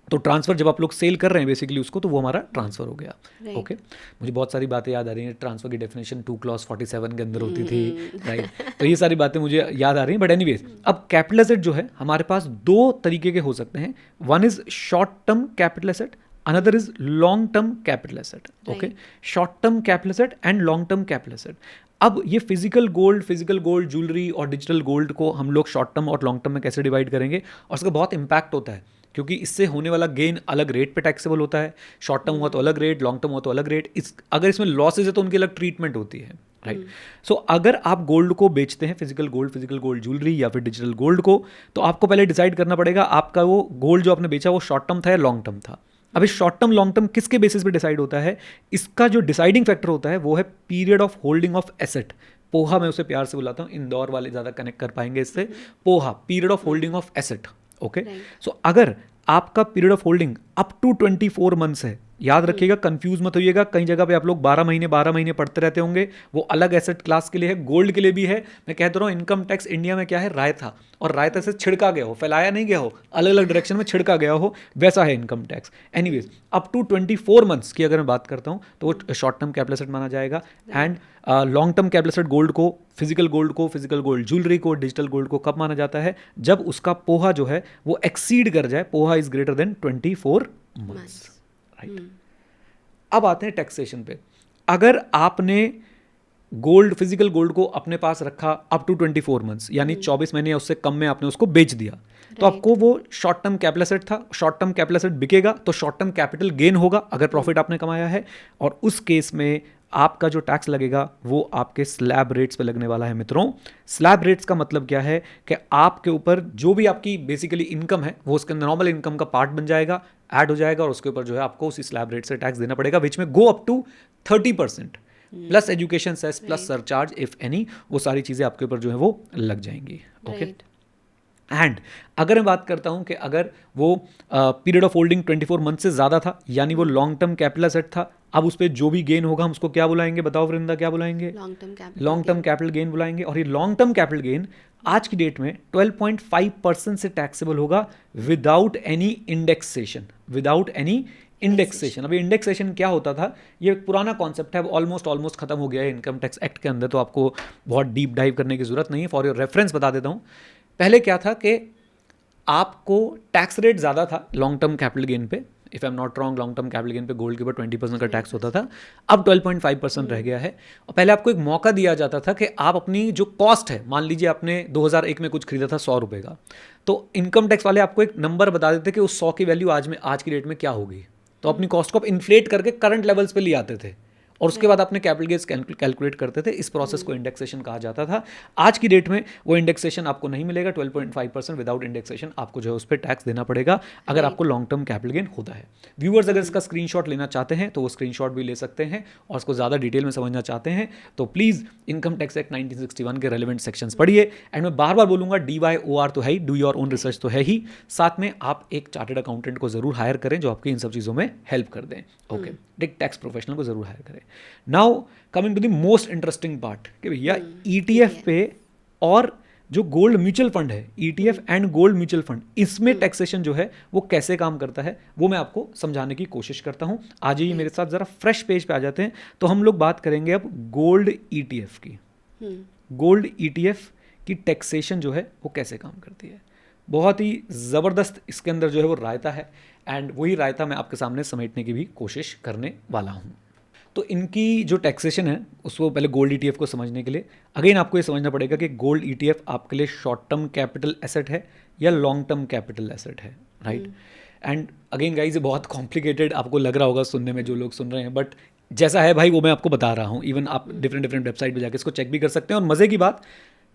तो ट्रांसफर जब आप लोग सेल कर रहे हैं बेसिकली उसको, तो वो हमारा ट्रांसफर हो गया. ओके, मुझे बहुत सारी बातें याद आ रही हैं. ट्रांसफर की डेफिनेशन 2 क्लॉज 47 के अंदर होती थी, राइट. तो ये सारी बातें मुझे याद आ रही हैं. बट एनीवेज, अब कैपिटल एसेट जो है हमारे पास 2 तरीके के हो सकते हैं. One is short term capital asset, another is long term capital asset. Okay, short term capital asset and long term capital asset. अब ये फिजिकल गोल्ड ज्वेलरी और डिजिटल गोल्ड को हम लोग शॉर्ट टर्म और लॉन्ग टर्म में कैसे divide करेंगे, और उसका बहुत इंपैक्ट होता है, क्योंकि इससे होने वाला गेन अलग रेट पे टैक्सेबल होता है. शॉर्ट टर्म हुआ तो अलग रेट, लॉन्ग टर्म हुआ तो अलग रेट. अगर इसमें लॉसेज है तो उनकी अलग ट्रीटमेंट होती है, राइट. सो अगर आप गोल्ड को बेचते हैं, फिजिकल गोल्ड ज्वेलरी या फिर डिजिटल गोल्ड को, तो आपको पहले डिसाइड करना पड़ेगा आपका वो गोल्ड जो आपने बेचा वो शॉर्ट टर्म था या लॉन्ग टर्म था. अब इस शॉर्ट टर्म लॉन्ग टर्म किसके बेसिस पे डिसाइड होता है, इसका जो डिसाइडिंग फैक्टर होता है वो है period of holding of asset. Poha मैं उसे प्यार से बुलाता हूँ, इंदौर वाले ज़्यादा कनेक्ट कर पाएंगे इससे. पोहा, period of holding of asset. Okay, so अगर आपका period of holding up to 24 months है, याद रखिएगा, कंफ्यूज मत होइएगा. कई जगह पे आप लोग 12 महीने पढ़ते रहते होंगे, वो अलग एसेट क्लास के लिए है, गोल्ड के लिए भी है. मैं कहता रहा हूँ इनकम टैक्स इंडिया में क्या है, रायता, और रायता से छिड़का गया हो, फैलाया नहीं गया हो, अलग अलग डायरेक्शन में छिड़का गया हो, वैसा है income tax. Anyways, up to 24 months की अगर मैं बात करता हूँ तो वो शॉर्ट टर्म कैपिटल एसेट माना जाएगा. And long term capital asset gold को, फिजिकल गोल्ड ज्वेलरी को, डिजिटल गोल्ड को कब माना जाता है, जब उसका पोहा जो है वो एक्सीड कर जाए, poha is greater than 24 months, right. अब आते हैं टैक्सेशन पे. अगर आपने गोल्ड, फिजिकल गोल्ड को अपने पास रखा अप टू 24 मंथ्स, यानी 24 महीने या उससे कम में आपने उसको बेच दिया, तो आपको वो शॉर्ट टर्म कैपिटल एसेट था, शॉर्ट टर्म कैपिटल एसेट बिकेगा तो शॉर्ट टर्म कैपिटल गेन होगा अगर प्रॉफिट आपने कमाया है, और उस केस में आपका जो टैक्स लगेगा वो आपके स्लैब रेट्स पे लगने वाला है मित्रों। स्लैब रेट्स का मतलब क्या है कि आपके ऊपर जो भी आपकी बेसिकली इनकम है वो उसके अंदर नॉर्मल इनकम का पार्ट बन जाएगा, ऐड हो जाएगा, और उसके ऊपर जो है आपको उसी स्लैब रेट से टैक्स देना पड़ेगा, विच में go up to 30% plus education cess plus surcharge if any, वो सारी चीज़ें आपके ऊपर जो है वो लग जाएंगी। ओके, एंड अगर मैं बात करता हूं कि अगर वो पीरियड ऑफ होल्डिंग 24 मंथ से ज़्यादा था, यानी वो लॉन्ग टर्म कैपिटल एसेट था, अब उस पर जो भी गेन होगा हम उसको क्या बुलाएंगे, बताओ वृंदा, क्या बुलाएंगे? लॉन्ग टर्म कैपिटल गेन बुलाएंगे। और ये लॉन्ग टर्म कैपिटल गेन आज की डेट में 12.5% से टैक्सेबल होगा without any indexation, without any indexation. अभी इंडेक्सेशन क्या होता था, ये पुराना कॉन्सेप्ट है, वो ऑलमोस्ट खत्म हो गया है इनकम टैक्स एक्ट के अंदर, तो आपको बहुत डीप डाइव करने की जरूरत नहीं है। फॉर योर रेफरेंस बता देता हूँ, पहले क्या था कि आपको टैक्स रेट ज़्यादा था लॉन्ग टर्म कैपिटल गेन पे, if I am not wrong, long term capital gain पे गोल्ड के ऊपर 20% का टैक्स होता था, अब 12.5% रह गया है। और पहले आपको एक मौका दिया जाता था कि आप अपनी जो कॉस्ट है, मान लीजिए आपने 2001 में कुछ खरीदा था 100 रुपये का, तो इनकम टैक्स वाले आपको एक नंबर बता देते कि उस 100 की वैल्यू आज की डेट में क्या होगी, तो अपनी कॉस्ट को आप इन्फ्लेट करके करंट लेवल्स पे ले आते थे, और उसके बाद अपने कैपिटल गेन्स कैलकुलेट करते थे। इस प्रोसेस को इंडेक्सेशन कहा जाता था। आज की डेट में वो इंडेक्सेशन आपको नहीं मिलेगा, 12.5% विदाउट इंडेक्सेशन आपको जो है उस पर टैक्स देना पड़ेगा अगर आपको लॉन्ग टर्म कैपिटल गेन होता है। व्यूअर्स अगर इसका स्क्रीनशॉट लेना चाहते हैं तो वो स्क्रीनशॉट भी ले सकते हैं, और उसको ज़्यादा डिटेल में समझना चाहते हैं तो प्लीज़ इनकम टैक्स एक्ट 1961 के रेलिवेंट सेक्शंस पढ़िए। एंड मैं बार बार बोलूँगा, DYOR तो है ही, डू योर ओन रिसर्च तो है ही, साथ में आप एक चार्टर्ड अकाउंटेंट को ज़रूर हायर करें जो आपकी इन सब चीज़ों में हेल्प कर दें। ओके, एक टैक्स प्रोफेशनल को ज़रूर हायर करें। Now coming to the most interesting part कि भैया ETF पे और जो गोल्ड म्यूचुअल फंड है, ETF and gold mutual fund, इसमें टैक्सेशन जो है वो कैसे काम करता है वो मैं आपको समझाने की कोशिश करता हूं। आ जाइए मेरे साथ, जरा फ्रेश पेज पे आ जाते हैं। तो हम लोग बात करेंगे अब गोल्ड ETF की। गोल्ड ETF की टैक्सेशन जो है वो कैसे काम करती है। बहुत ही ज़बरदस्त इसके अंदर जो है वो रायता है, एंड वही रायता मैं आपके सामने समेटने की भी कोशिश करने वाला हूँ। तो इनकी जो टैक्सेशन है उसको पहले गोल्ड ETF को समझने के लिए अगेन आपको ये समझना पड़ेगा कि गोल्ड ETF आपके लिए शॉर्ट टर्म कैपिटल एसेट है या लॉन्ग टर्म कैपिटल एसेट है, राइट। एंड अगेन गाइज, ये बहुत कॉम्प्लिकेटेड आपको लग रहा होगा सुनने में जो लोग सुन रहे हैं, बट जैसा है भाई वो मैं आपको बता रहा हूँ। इवन आप डिफरेंट वेबसाइट पर जाकर इसको चेक भी कर सकते हैं, और मज़े की बात,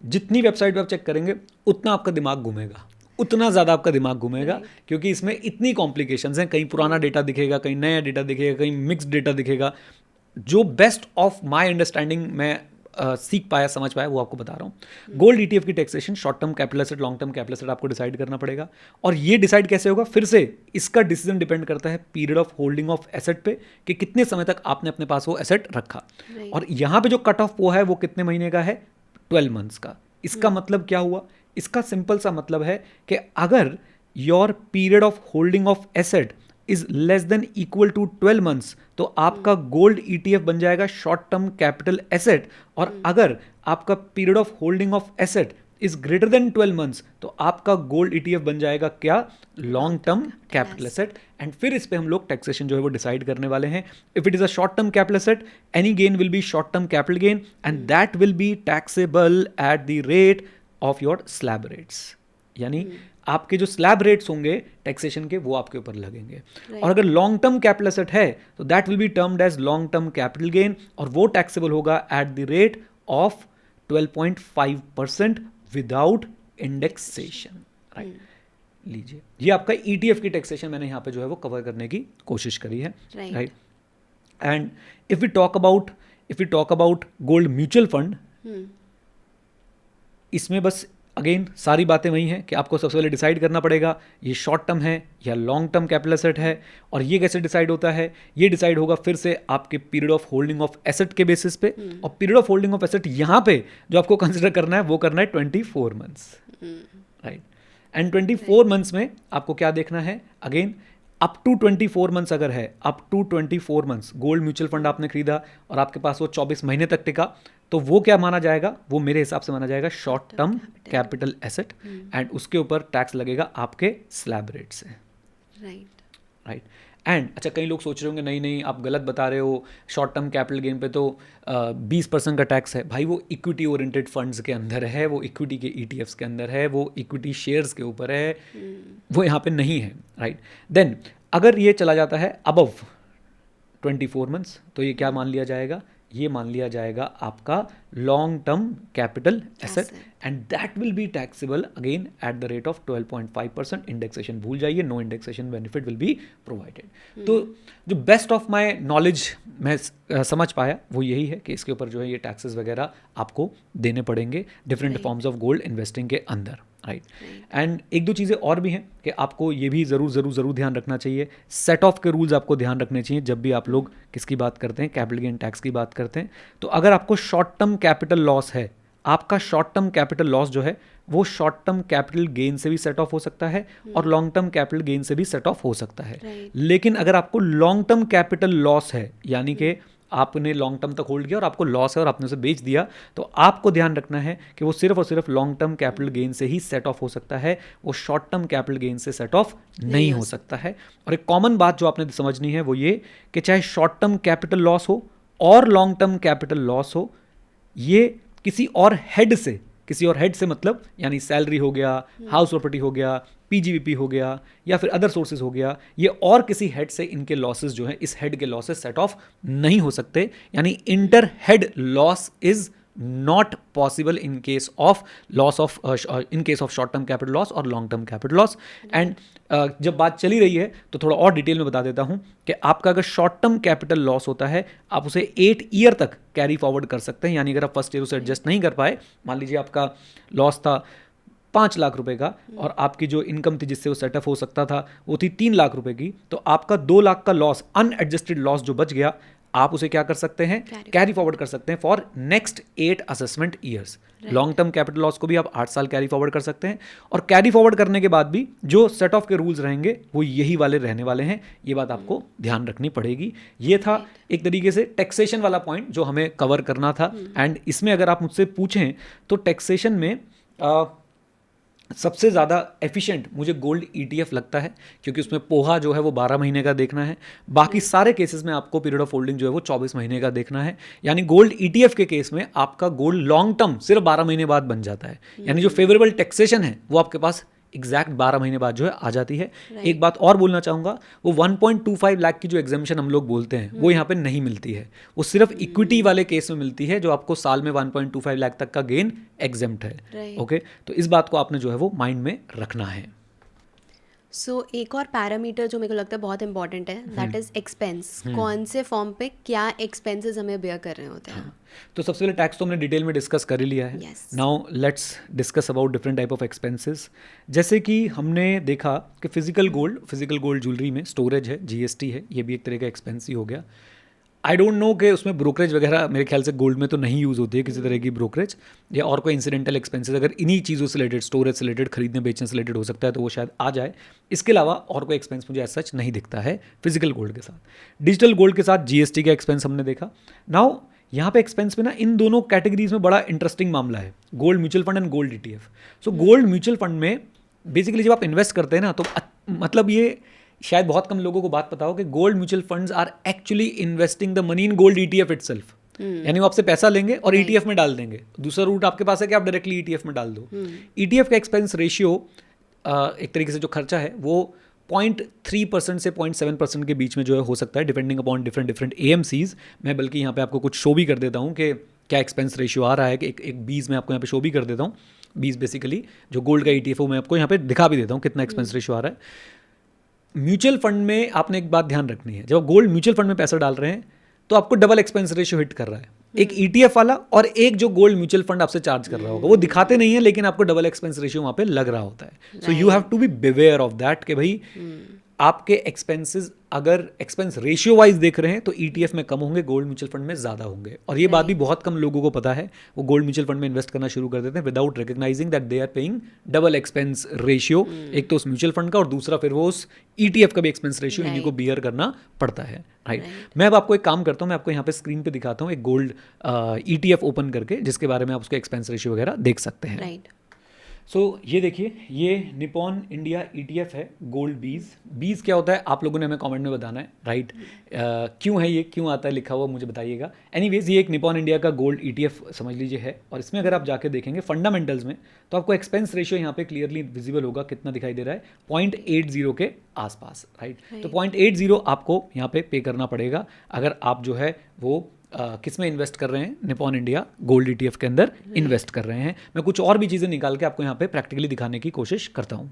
जितनी वेबसाइट पर आप चेक करेंगे उतना आपका दिमाग घूमेगा, उतना ज़्यादा आपका दिमाग घूमेगा, क्योंकि इसमें इतनी कॉम्प्लिकेशंस हैं। कहीं पुराना डेटा दिखेगा, कहीं नया डेटा दिखेगा, कहीं मिक्स्ड डेटा दिखेगा। जो बेस्ट ऑफ माय अंडरस्टैंडिंग मैं सीख पाया, समझ पाया, वो आपको बता रहा हूँ। गोल्ड ETF की taxation short term capital asset, long term capital asset आपको डिसाइड करना पड़ेगा, और ये डिसाइड कैसे होगा, फिर से इसका डिसीजन डिपेंड करता है period of holding of asset पे, कि कितने समय तक आपने अपने पास वो एसेट रखा। और यहाँ पे जो कट ऑफ वो है वो कितने महीने का है, 12 मंथ्स का। इसका मतलब क्या हुआ, इसका सिंपल सा मतलब है कि अगर your period of holding of asset is less than equal to 12 months, तो आपका गोल्ड ETF बन जाएगा शॉर्ट टर्म कैपिटल एसेट, और अगर आपका period of holding of asset is greater than 12 months, तो आपका गोल्ड ETF बन जाएगा क्या, long term capital asset. And फिर इस पे हम लोग टैक्सेशन जो है वो डिसाइड करने वाले हैं। If it is a short term capital asset, any gain will be short term capital gain, and that will be taxable at the rate of your slab rates. यानी आपके जो स्लैब रेट्स होंगे taxation के वो आपके ऊपर लगेंगे। और अगर लॉन्ग टर्म कैपिटल एसेट है तो that will be termed as long term capital gain, और वो टैक्सेबल होगा at the rate of 12.5% without indexation, right. लीजिए, ये आपका ETF की टैक्सेशन मैंने यहाँ पे जो है वो कवर करने की कोशिश करी है, right. And if we talk about gold mutual fund, इसमें बस अगेन सारी बातें वही हैं कि आपको सबसे पहले डिसाइड करना पड़ेगा ये शॉर्ट टर्म है या लॉन्ग टर्म कैपिटल एसेट है। और ये कैसे डिसाइड होता है, ये डिसाइड होगा फिर से आपके period of holding of asset के बेसिस पे। और period of holding of asset यहाँ पे जो आपको कंसिडर करना है वो करना है 24 मंथ्स, राइट। एंड 24 मंथ्स में आपको क्या देखना है, अगेन अप टू 24 मंथ्स अगर है, up to 24 months gold mutual fund आपने खरीदा और आपके पास वो 24 महीने तक टिका, तो वो क्या माना जाएगा, वो मेरे हिसाब से माना जाएगा short term capital asset, and उसके ऊपर टैक्स लगेगा आपके स्लैब रेट से, राइट। एंड अच्छा, कई लोग सोच रहे होंगे नहीं नहीं आप गलत बता रहे हो, शॉर्ट टर्म कैपिटल गेन पे तो 20% का टैक्स है। भाई वो इक्विटी ओरिएंटेड फंड्स के अंदर है, वो इक्विटी के ETFs के अंदर है, वो इक्विटी शेयर्स के ऊपर है, वो यहाँ पे नहीं है, राइट। देन अगर ये चला जाता है अबव 24 मंथ्स तो ये क्या मान लिया जाएगा, ये मान लिया जाएगा आपका long term capital asset and that will be taxable again at the rate of 12.5%। Indexation भूल जाइए, no indexation benefit will be provided. तो जो बेस्ट ऑफ माय नॉलेज मैं समझ पाया वो यही है कि इसके ऊपर जो है ये टैक्सेस वगैरह आपको देने पड़ेंगे different forms of gold investing के अंदर, राइट। एंड एक दो चीज़ें और भी हैं कि आपको ये भी ज़रूर ध्यान रखना चाहिए। सेट ऑफ के रूल्स आपको ध्यान रखने चाहिए जब भी आप लोग किसकी बात करते हैं, कैपिटल गेन टैक्स की बात करते हैं। तो अगर आपको शॉर्ट टर्म कैपिटल लॉस है, आपका शॉर्ट टर्म कैपिटल लॉस जो है वो शॉर्ट टर्म कैपिटल गेन से भी सेट ऑफ हो सकता है और लॉन्ग टर्म कैपिटल गेन से भी सेट ऑफ हो सकता है। लेकिन अगर आपको लॉन्ग टर्म कैपिटल लॉस है, यानी कि आपने लॉन्ग टर्म तक होल्ड किया और आपको लॉस है और आपने उसे बेच दिया, तो आपको ध्यान रखना है कि वो सिर्फ और सिर्फ लॉन्ग टर्म कैपिटल गेन से ही सेट ऑफ हो सकता है, वो शॉर्ट टर्म कैपिटल गेन से सेट ऑफ नहीं हो सकता है। और एक कॉमन बात जो आपने समझनी है वो ये कि चाहे शॉर्ट टर्म कैपिटल लॉस हो और लॉन्ग टर्म कैपिटल लॉस हो, ये किसी और हेड से मतलब यानी सैलरी हो गया, हाउस प्रॉपर्टी हो गया, PGBP हो गया या फिर अदर सोर्सेज हो गया, ये और किसी हेड से इनके लॉसेस जो हैं, इस हेड के लॉसेस सेट ऑफ नहीं हो सकते। यानी inter head loss is not possible in case of short term capital loss और long term capital loss. And जब बात चली रही है तो थोड़ा और डिटेल में बता देता हूं कि आपका अगर शॉर्ट टर्म कैपिटल लॉस होता है आप उसे 8 ईयर तक कैरी फॉरवर्ड कर सकते हैं। यानी अगर आप फर्स्ट ईयर उसे एडजस्ट नहीं कर पाए, मान लीजिए आपका लॉस था 5 लाख रुपए का और आपकी जो इनकम थी जिससे वो सेटअप हो सकता था वो थी 3 लाख रुपए की, तो आपका 2 लाख का लॉस, अनएडजस्टेड लॉस जो बच गया, आप उसे क्या कर सकते हैं, कैरी फॉरवर्ड कर सकते हैं for next 8 assessment years. Long term capital loss को भी आप 8 साल कैरी फॉरवर्ड कर सकते हैं और कैरी फॉरवर्ड करने के बाद भी जो सेट ऑफ के रूल्स रहेंगे वो यही वाले रहने वाले हैं। ये बात आपको ध्यान रखनी पड़ेगी। ये था एक तरीके से टैक्सेशन वाला पॉइंट जो हमें कवर करना था। एंड इसमें अगर आप मुझसे पूछें तो टैक्सेशन में सबसे ज़्यादा एफिशिएंट मुझे गोल्ड ETF लगता है, क्योंकि उसमें पोहा जो है वो 12 महीने का देखना है, बाकी सारे केसेस में आपको पीरियड ऑफ होल्डिंग जो है वो 24 महीने का देखना है। यानी गोल्ड ETF के केस में आपका गोल्ड लॉन्ग टर्म सिर्फ 12 महीने बाद बन जाता है। यानी जो फेवरेबल टैक्सेशन है वो आपके पास एग्जैक्ट 12 महीने बाद जो है आ जाती है। एक बात और बोलना चाहूँगा, वो 1.25 लाख की जो एग्जामिशन हम लोग बोलते हैं वो यहाँ पे नहीं मिलती है, वो सिर्फ इक्विटी वाले केस में मिलती है जो आपको साल में 1.25 लाख तक का गेन एग्जेम्प्ट है। ओके, तो इस बात को आपने जो है वो माइंड में रखना है। एक और पैरामीटर जो मेरे को लगता है बहुत इंपॉर्टेंट है, दैट इज एक्सपेंस। कौन से फॉर्म पे क्या एक्सपेंसेस हमें बेयर कर रहे होते हैं। तो सबसे पहले टैक्स तो हमने डिटेल में डिस्कस कर ही लिया है। Now let's discuss about different type of expenses. जैसे कि हमने देखा कि फिजिकल गोल्ड ज्वेलरी में स्टोरेज है, GST है, ये भी एक तरह का एक्सपेंस ही हो गया। आई डोंट नो कि उसमें ब्रोकरेज वगैरह मेरे ख्याल से गोल्ड में तो नहीं यूज़ होती है किसी तरह की ब्रोकरेज या और कोई इंसिडेंटल एक्सपेंसेस, अगर इन्हीं चीज़ों से रिलेटेड, स्टोरेज से रिलेटेड, खरीदने बेचने से रिलेटेड हो सकता है तो वो शायद आ जाए। इसके अलावा और कोई एक्सपेंस मुझे एज सच नहीं दिखता है फिजिकल गोल्ड के साथ। डिजिटल गोल्ड के साथ GST का एक्सपेंस हमने देखा। नाउ यहाँ पे एक्सपेंस में ना इन दोनों कैटेगरीज में बड़ा इंटरेस्टिंग मामला है, gold mutual fund and gold ETF। So gold mutual fund में बेसिकली जब आप इन्वेस्ट करते हैं ना तो मतलब ये शायद बहुत कम लोगों को बात पता हो कि gold mutual funds are actually investing the money in gold ETF itself. यानी वो आपसे पैसा लेंगे और ETF में डाल देंगे। दूसरा रूट आपके पास है कि आप डायरेक्टली ETF में डाल दो। ETF का एक्सपेंस रेशियो एक तरीके से जो खर्चा है वो 0.3% से 0.7% के बीच में जो है हो सकता है, डिपेंडिंग अपॉन डिफरेंट AMCs। मैं बल्कि यहाँ पे आपको कुछ शो भी कर देता हूँ कि क्या एक्सपेंस रेशियो आ रहा है, कि एक 20 में आपको यहाँ पे शो भी कर देता हूँ। 20 बेसिकली जो गोल्ड का ETF हो मैं आपको यहाँ पे दिखा भी देता हूँ कितना एक्सपेंस रेशियो आ रहा है। म्यूचुअल फंड में आपने एक बात ध्यान रखनी है, जब गोल्ड म्यूचुअल फंड में पैसा डाल रहे हैं तो आपको डबल एक्सपेंस रेशियो हिट कर रहा है, एक ETF वाला और एक जो गोल्ड म्यूचुअल फंड आपसे चार्ज कर रहा होगा। वो दिखाते नहीं है लेकिन आपको डबल एक्सपेंस रेशियो वहाँ पे लग रहा होता है। So you have to be beware of that कि भाई आपके एक्सपेंसेस अगर एक्सपेंस रेशियो वाइज देख रहे हैं तो ETF में कम होंगे, गोल्ड म्यूचुअल फंड में ज़्यादा होंगे। और ये बात भी बहुत कम लोगों को पता है, वो गोल्ड म्यूचुअल फंड में इन्वेस्ट करना शुरू कर देते हैं without recognising that they are paying double expense ratio. एक तो उस म्यूचुअल फंड का और दूसरा फिर वो उस ETF का भी एक्सपेंस रेशियो इन्हीं को बियर करना पड़ता है। राइट, मैं अब आपको एक काम करता हूँ, मैं आपको यहाँ पे स्क्रीन पे दिखाता हूँ एक गोल्ड ETF ओपन करके, जिसके बारे में आप उसके एक्सपेंस रेशियो वगैरह देख सकते हैं। सो ये देखिए, ये निपॉन इंडिया ETF है गोल्ड बीज क्या होता है आप लोगों ने हमें कमेंट में बताना है, राइट? क्यों है ये, क्यों आता है लिखा हुआ मुझे बताइएगा। एनीवेज ये एक निपॉन इंडिया का गोल्ड ETF समझ लीजिए है, और इसमें अगर आप जाके देखेंगे फंडामेंटल्स में तो आपको एक्सपेंस रेशियो यहाँ पे क्लियरली विजिबल होगा, कितना दिखाई दे रहा है 0.80 के आसपास, राइट? तो 0.80 आपको यहाँ पे पे करना पड़ेगा अगर आप जो है वो किस में इन्वेस्ट कर रहे हैं, निपॉन इंडिया गोल्ड ETF के अंदर इन्वेस्ट कर रहे हैं। मैं कुछ और भी चीज़ें निकाल के आपको यहाँ पे प्रैक्टिकली दिखाने की कोशिश करता हूँ।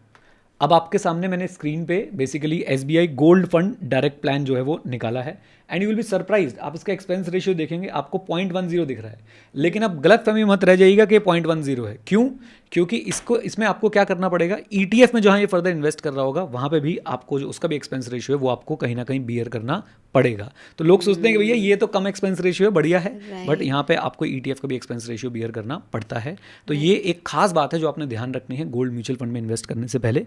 अब आपके सामने मैंने स्क्रीन पे basically SBI gold fund direct plan जो है वो निकाला है, and you will be surprised. आप इसका एक्सपेंस रेशियो देखेंगे आपको 0.10 दिख रहा है, लेकिन आप गलतफहमी मत रह जाइएगा कि 0.10 है। क्यों? क्योंकि इसमें आपको क्या करना पड़ेगा, ETF में जहाँ ये फर्दर इन्वेस्ट कर रहा होगा वहाँ पे भी आपको जो उसका भी एक्सपेंस रेशियो है वो आपको कहीं ना कहीं बियर करना पड़ेगा। तो लोग सोचते हैं कि भैया ये तो कम एक्सपेंस रेशियो है, बढ़िया है, बट यहाँ पे आपको ETF का भी एक्सपेंस रेशियो बियर करना पड़ता है। तो ये एक खास बात है जो आपने ध्यान रखनी है गोल्ड म्यूचुअल फंड में इन्वेस्ट करने से पहले।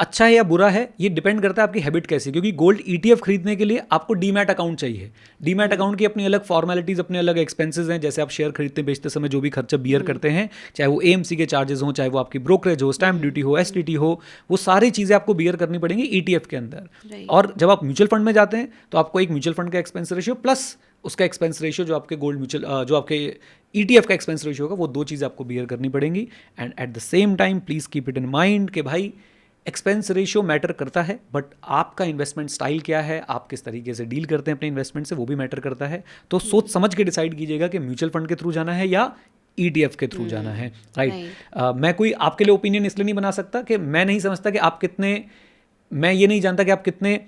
अच्छा है या बुरा है ये डिपेंड करता है आपकी हैबिट कैसी, क्योंकि गोल्ड ETF खरीदने के लिए आपको डीमैट अकाउंट चाहिए। डीमैट अकाउंट की अपनी अलग फॉर्मेलिटीज, अपने अलग एक्सपेंसेस हैं। जैसे आप शेयर खरीदते बेचते समय जो भी खर्चा बियर करते हैं, चाहे वो AMC के चार्जेस हों, चाहे वो आपकी ब्रोकरेज हो, स्टैम्प ड्यूटी हो, STT हो, वो सारी चीज़ें आपको बियर करनी पड़ेंगी ETF के अंदर। और जब आप म्यूचुअल फंड में जाते हैं तो आपको एक म्यूचुअल फंड का एक्सपेंस रेशियो प्लस उसका एक्सपेंस रेशियो जो आपके गोल्ड म्यूचुअल जो आपके ETF का एक्सपेंस रेशियो होगा, वो दो चीज़ें आपको बियर करनी पड़ेंगी। And at the same time please keep it in mind कि भाई एक्सपेंस रेशियो मैटर करता है, बट आपका इन्वेस्टमेंट स्टाइल क्या है, आप किस तरीके से डील करते हैं अपने इन्वेस्टमेंट से, वो भी मैटर करता है। तो सोच समझ के डिसाइड कीजिएगा कि म्यूचुअल फंड के थ्रू जाना है या ETF के थ्रू जाना है, राइट? मैं कोई आपके लिए ओपिनियन इसलिए नहीं बना सकता कि मैं नहीं समझता कि आप कितने, मैं ये नहीं जानता कि आप कितने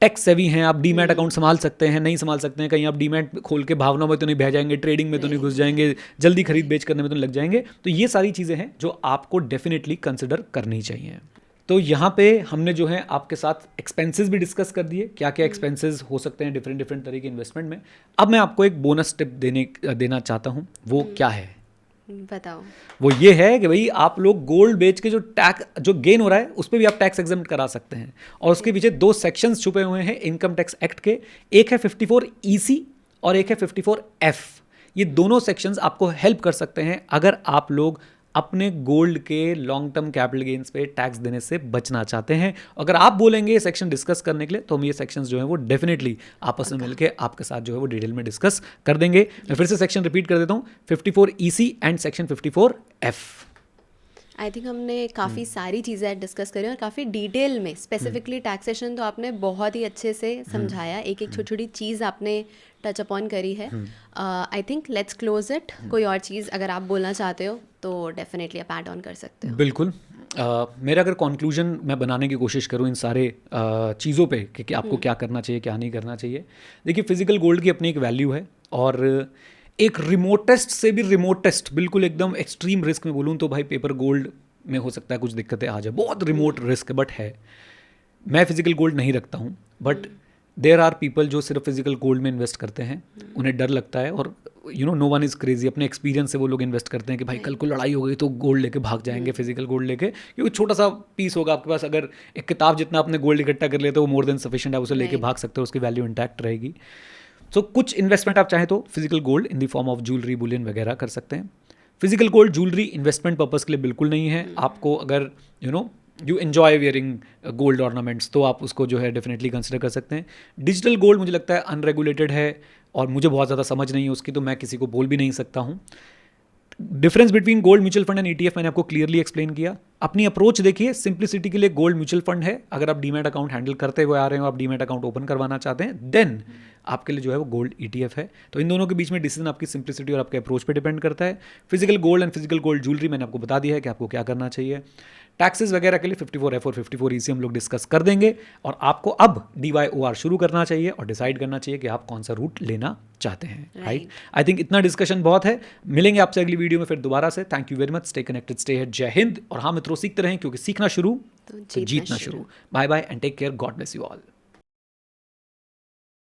टैक्स सेवी हैं, आप डीमैट अकाउंट संभाल सकते हैं, नहीं संभाल सकते हैं, कहीं आप डीमैट खोल के भावनाओं में तो नहीं बह जाएंगे, ट्रेडिंग में तो नहीं घुस जाएंगे, जल्दी खरीद बेच करने में तो नहीं लग जाएंगे। तो ये सारी चीज़ें हैं जो आपको डेफिनेटली कंसिडर करनी चाहिए। तो यहाँ पे हमने जो है आपके साथ एक्सपेंसेस भी डिस्कस कर दिए, क्या क्या एक्सपेंसेस हो सकते हैं डिफरेंट तरह के इन्वेस्टमेंट में। अब मैं आपको एक बोनस टिप देना चाहता हूँ, वो क्या है बताओ। वो ये है कि भाई आप लोग गोल्ड बेच के जो गेन हो रहा है उस पर भी आप टैक्स एग्जम्प्ट करा सकते हैं, और उसके पीछे दो सेक्शंस छुपे हुए हैं इनकम टैक्स एक्ट के। एक है 54EC और एक है 54F। ये दोनों सेक्शंस आपको हेल्प कर सकते हैं अगर आप लोग अपने गोल्ड के लॉन्ग टर्म कैपिटल गेन्स पे टैक्स देने से बचना चाहते हैं। अगर आप बोलेंगे ये सेक्शन डिस्कस करने के लिए तो हम ये सेक्शंस जो है वो डेफिनेटली आपस में मिलकर आपके साथ जो है वो डिटेल में डिस्कस कर देंगे। मैं फिर से सेक्शन रिपीट कर देता हूँ, 54EC and section 54F। I think हमने काफ़ी सारी चीज़ें डिस्कस करी और काफ़ी डिटेल में, स्पेसिफिकली टैक्सेशन तो आपने बहुत ही अच्छे से समझाया, एक एक छोटी छोटी चीज़ आपने टच अपॉन करी है। I think let's close it. कोई और चीज़ अगर आप बोलना चाहते हो तो डेफिनेटली आप ऐड ऑन कर सकते हो। बिल्कुल। मेरा अगर कंक्लूजन मैं बनाने की कोशिश करूँ इन सारे चीज़ों पे कि आपको क्या करना चाहिए क्या नहीं करना चाहिए, देखिए फिजिकल गोल्ड की अपनी एक वैल्यू है, और एक रिमोटेस्ट से भी रिमोटेस्ट, बिल्कुल एकदम एक्सट्रीम रिस्क में बोलूँ तो भाई पेपर गोल्ड में हो सकता है कुछ दिक्कतें आ जाए, बहुत रिमोट रिस्क बट है। मैं फिजिकल गोल्ड नहीं रखता हूँ, बट देयर आर पीपल जो सिर्फ फिजिकल गोल्ड में इन्वेस्ट करते हैं, उन्हें डर लगता है, और नो वन इज़ क्रेजी, अपने एक्सपीरियंस से वो लोग इन्वेस्ट करते हैं कि भाई कल को लड़ाई हो गई तो गोल्ड लेके भाग जाएंगे, फिजिकल गोल्ड लेके, क्योंकि छोटा सा पीस होगा आपके पास, अगर एक किताब जितना आपने गोल्ड इकट्ठा कर लिया तो वो मोर देन सफिशिएंट, आप उसे लेके भाग सकते हो, उसकी वैल्यू इंटैक्ट रहेगी। सो कुछ इन्वेस्टमेंट आप चाहें तो physical gold in the form of jewellery, Boolean वगैरह कर सकते हैं। Physical gold jewellery investment purpose के लिए बिल्कुल नहीं है। आपको अगर you enjoy wearing gold ornaments तो आप उसको जो है डेफिनेटली कंसिडर कर सकते हैं। डिजिटल गोल्ड मुझे लगता है अनरेगुलेटेड है और मुझे बहुत ज़्यादा समझ नहीं है उसकी, तो मैं किसी को बोल भी नहीं सकता हूँ। Difference between gold mutual fund and ETF मैंने आपको क्लियरली एक्सप्लेन किया। अपनी अप्रोच देखिए, सिंप्लिसिटी के लिए गोल्ड म्यूचुअल फंड है। अगर आप डीमैट अकाउंट हैंडल करते हुए आ रहे हो, आप डीमैट अकाउंट ओपन करवाना चाहते हैं, देन आपके लिए जो है वो गोल्ड ETF है। तो इन दोनों के बीच में डिसीजन आपकी सिंप्लिसिटी और आपके अप्रोच पे डिपेंड करता है। Physical gold and physical gold jewellery मैंने आपको बता दिया है कि आपको क्या करना चाहिए। टैक्सेस वगैरह के लिए 54F और 54EC हम लोग डिस्कस कर देंगे, और आपको अब DYOR शुरू करना चाहिए और डिसाइड करना चाहिए कि आप कौन सा रूट लेना चाहते हैं, राइट? आई थिंक इतना डिस्कशन बहुत है। मिलेंगे आपसे अगली वीडियो में फिर दोबारा से। Thank you very much, stay connected, stay here, जय हिंद। और हाँ मित्रों, सीखते रहें क्योंकि सीखना शुरू तो जीतना शुरू। Bye bye and take care, God bless you all.